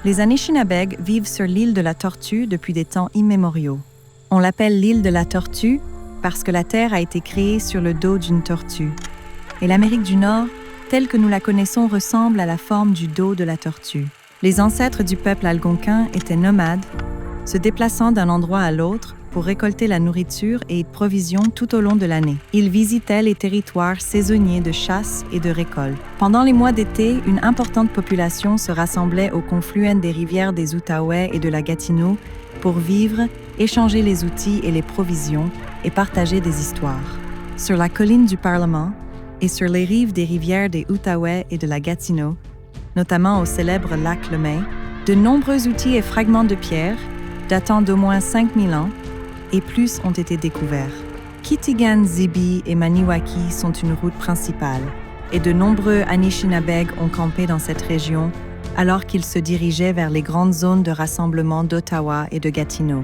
Les Anishinaabeg vivent sur l'île de la Tortue depuis des temps immémoriaux. On l'appelle l'île de la Tortue parce que la Terre a été créée sur le dos d'une tortue. Et l'Amérique du Nord, telle que nous la connaissons, ressemble à la forme du dos de la tortue. Les ancêtres du peuple algonquin étaient nomades, se déplaçant d'un endroit à l'autre pour récolter la nourriture et provisions tout au long de l'année. Ils visitaient les territoires saisonniers de chasse et de récolte. Pendant les mois d'été, une importante population se rassemblait au confluent des rivières des Outaouais et de la Gatineau pour vivre, échanger les outils et les provisions et partager des histoires. Sur la colline du Parlement et sur les rives des rivières des Outaouais et de la Gatineau, notamment au célèbre lac Lemay, de nombreux outils et fragments de pierre, datant d'au moins 5000 ans, et plus ont été découverts. Kitigan, Zibi et Maniwaki sont une route principale, et de nombreux Anishinaabeg ont campé dans cette région alors qu'ils se dirigeaient vers les grandes zones de rassemblement d'Ottawa et de Gatineau.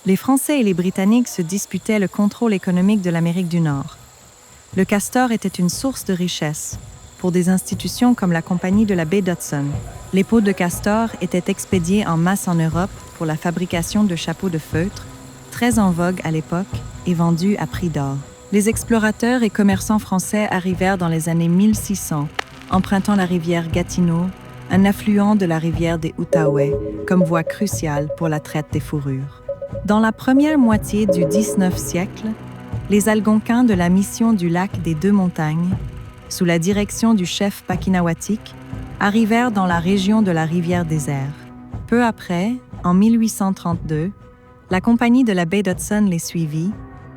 Les Français et les Britanniques se disputaient le contrôle économique de l'Amérique du Nord. Le castor était une source de richesse pour des institutions comme la Compagnie de la baie d'Hudson. Les peaux de castor étaient expédiées en masse en Europe pour la fabrication de chapeaux de feutre, très en vogue à l'époque et vendus à prix d'or. Les explorateurs et commerçants français arrivèrent dans les années 1600, empruntant la rivière Gatineau, un affluent de la rivière des Outaouais, comme voie cruciale pour la traite des fourrures. Dans la première moitié du XIXe siècle, les Algonquins de la mission du lac des Deux-Montagnes, sous la direction du chef Paquinawatik, arrivèrent dans la région de la rivière Désert. Peu après, en 1832, la Compagnie de la baie d'Hudson les suivit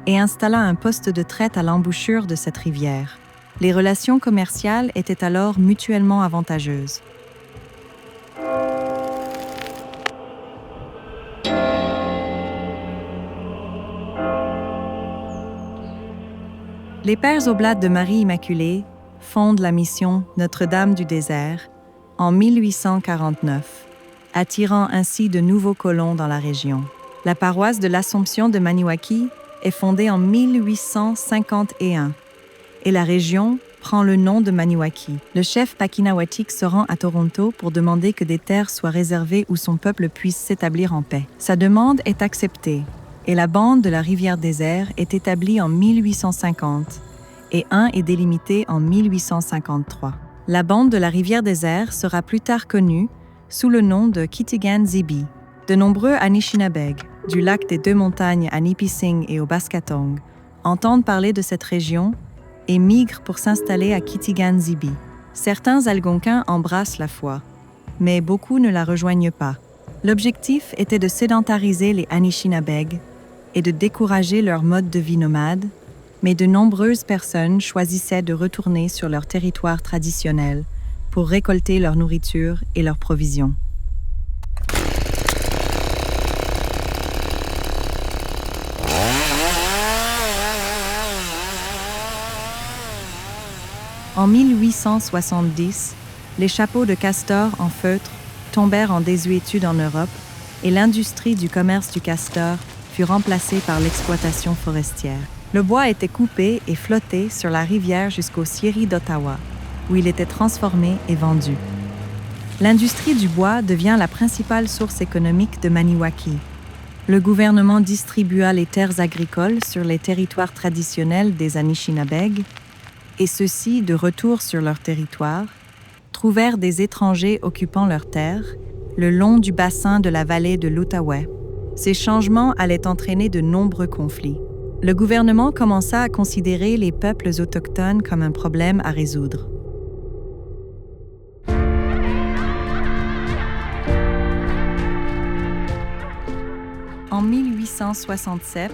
et installa un poste de traite à l'embouchure de cette rivière. Les relations commerciales étaient alors mutuellement avantageuses. Les Pères Oblates de Marie-Immaculée fondent la mission Notre-Dame du Désert en 1849, attirant ainsi de nouveaux colons dans la région. La paroisse de l'Assomption de Maniwaki est fondée en 1851 et la région prend le nom de Maniwaki. Le chef Paquinawatik se rend à Toronto pour demander que des terres soient réservées où son peuple puisse s'établir en paix. Sa demande est acceptée et la bande de la rivière Désert est établie en 1850 et un est délimité en 1853. La bande de la rivière Désert sera plus tard connue sous le nom de Kitigan-Zibi. De nombreux Anishinaabeg, du lac des Deux-Montagnes à Nipissing et au Baskatong, entendent parler de cette région et migrent pour s'installer à Kitigan-Zibi. Certains Algonquins embrassent la foi, mais beaucoup ne la rejoignent pas. L'objectif était de sédentariser les Anishinaabeg et de décourager leur mode de vie nomade, mais de nombreuses personnes choisissaient de retourner sur leur territoire traditionnel pour récolter leur nourriture et leurs provisions. En 1870, les chapeaux de castor en feutre tombèrent en désuétude en Europe et l'industrie du commerce du castor fut remplacée par l'exploitation forestière. Le bois était coupé et flotté sur la rivière jusqu'aux scieries d'Ottawa, où il était transformé et vendu. L'industrie du bois devient la principale source économique de Maniwaki. Le gouvernement distribua les terres agricoles sur les territoires traditionnels des Anishinaabeg, et ceux-ci, de retour sur leur territoire, trouvèrent des étrangers occupant leurs terres le long du bassin de la vallée de l'Outaouais. Ces changements allaient entraîner de nombreux conflits. Le gouvernement commença à considérer les peuples autochtones comme un problème à résoudre. En 1867,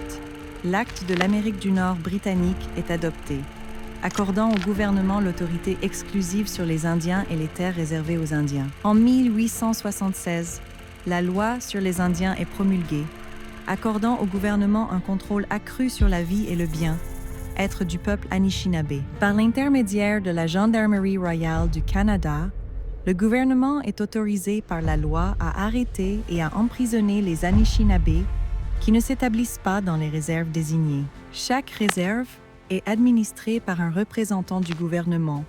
l'acte de l'Amérique du Nord britannique est adopté, accordant au gouvernement l'autorité exclusive sur les Indiens et les terres réservées aux Indiens. En 1876, la loi sur les Indiens est promulguée, accordant au gouvernement un contrôle accru sur la vie et le bien-être du peuple Anishinaabe. Par l'intermédiaire de la Gendarmerie royale du Canada, Le gouvernement est autorisé par la loi à arrêter et à emprisonner les Anishinabés qui ne s'établissent pas dans les réserves désignées. Chaque réserve est administrée par un représentant du gouvernement,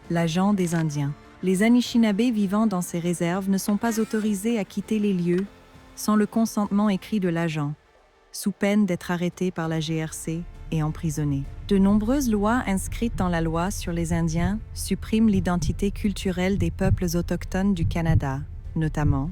l'agent des Indiens. Les Anishinabés vivant dans ces réserves ne sont pas autorisés à quitter les lieux sans le consentement écrit de l'agent, sous peine d'être arrêtés par la GRC et emprisonnés. De nombreuses lois inscrites dans la loi sur les Indiens suppriment l'identité culturelle des peuples autochtones du Canada, notamment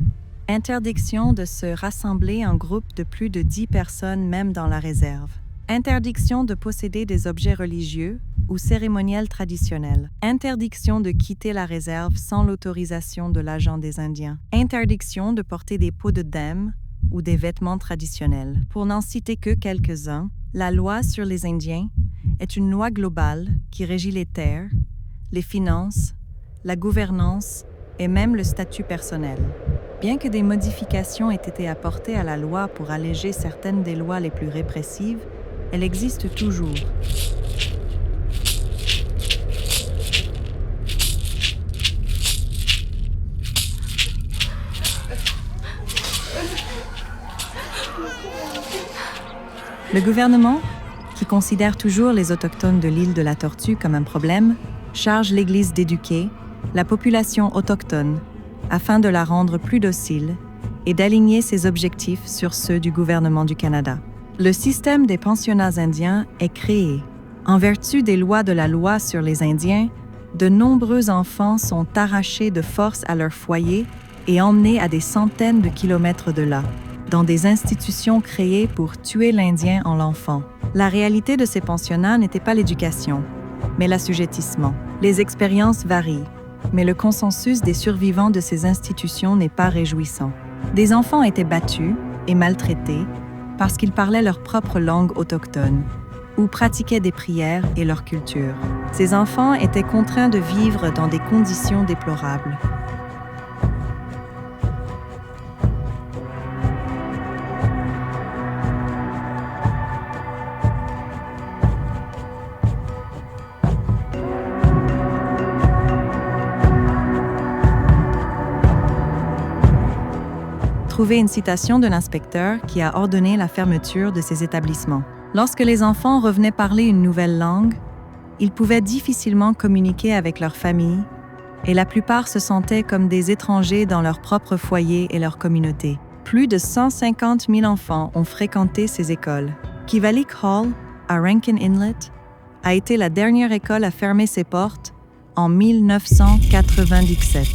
interdiction de se rassembler en groupe de plus de 10 personnes même dans la réserve, interdiction de posséder des objets religieux ou cérémoniels traditionnels, interdiction de quitter la réserve sans l'autorisation de l'agent des Indiens, interdiction de porter des peaux de dème ou des vêtements traditionnels. Pour n'en citer que quelques-uns, la loi sur les Indiens est une loi globale qui régit les terres, les finances, la gouvernance et même le statut personnel. Bien que des modifications aient été apportées à la loi pour alléger certaines des lois les plus répressives, elle existe toujours. Le gouvernement, qui considère toujours les Autochtones de l'île de la Tortue comme un problème, charge l'Église d'éduquer la population autochtone afin de la rendre plus docile et d'aligner ses objectifs sur ceux du gouvernement du Canada. Le système des pensionnats indiens est créé. En vertu des lois de la loi sur les Indiens, de nombreux enfants sont arrachés de force à leur foyer et emmenés à des centaines de kilomètres de là, dans des institutions créées pour tuer l'Indien en l'enfant. La réalité de ces pensionnats n'était pas l'éducation, mais l'assujettissement. Les expériences varient, mais le consensus des survivants de ces institutions n'est pas réjouissant. Des enfants étaient battus et maltraités parce qu'ils parlaient leur propre langue autochtone ou pratiquaient des prières et leur culture. Ces enfants étaient contraints de vivre dans des conditions déplorables. Trouver une citation de l'inspecteur qui a ordonné la fermeture de ces établissements. Lorsque les enfants revenaient parler une nouvelle langue, ils pouvaient difficilement communiquer avec leur famille et la plupart se sentaient comme des étrangers dans leur propre foyer et leur communauté. Plus de 150 000 enfants ont fréquenté ces écoles. Kivalik Hall, à Rankin Inlet, a été la dernière école à fermer ses portes en 1997.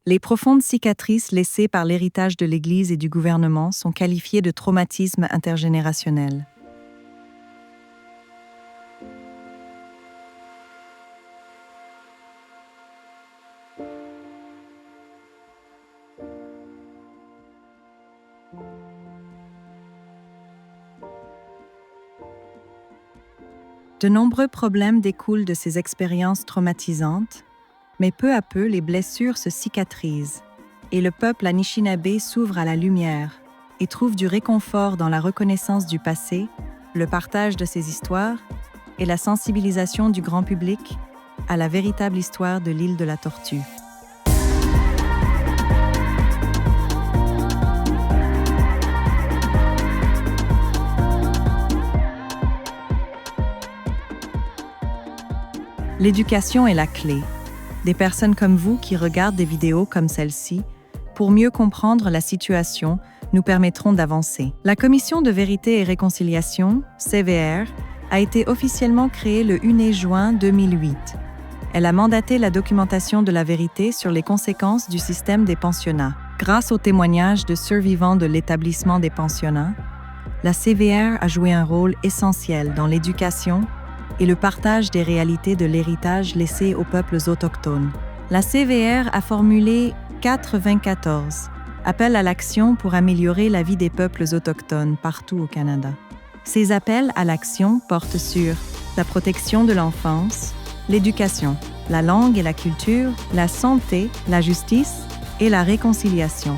Les profondes cicatrices laissées par l'héritage de l'Église et du gouvernement sont qualifiées de traumatisme intergénérationnel. De nombreux problèmes découlent de ces expériences traumatisantes, mais peu à peu, les blessures se cicatrisent et le peuple Anishinabé s'ouvre à la lumière et trouve du réconfort dans la reconnaissance du passé, le partage de ses histoires et la sensibilisation du grand public à la véritable histoire de l'île de la Tortue. L'éducation est la clé. Des personnes comme vous qui regardent des vidéos comme celle-ci, pour mieux comprendre la situation, nous permettront d'avancer. La Commission de vérité et réconciliation, CVR, a été officiellement créée le 1er juin 2008. Elle a mandaté la documentation de la vérité sur les conséquences du système des pensionnats. Grâce aux témoignages de survivants de l'établissement des pensionnats, la CVR a joué un rôle essentiel dans l'éducation et le partage des réalités de l'héritage laissé aux peuples autochtones. La CVR a formulé 94 appels à l'action pour améliorer la vie des peuples autochtones partout au Canada. Ces appels à l'action portent sur la protection de l'enfance, l'éducation, la langue et la culture, la santé, la justice et la réconciliation.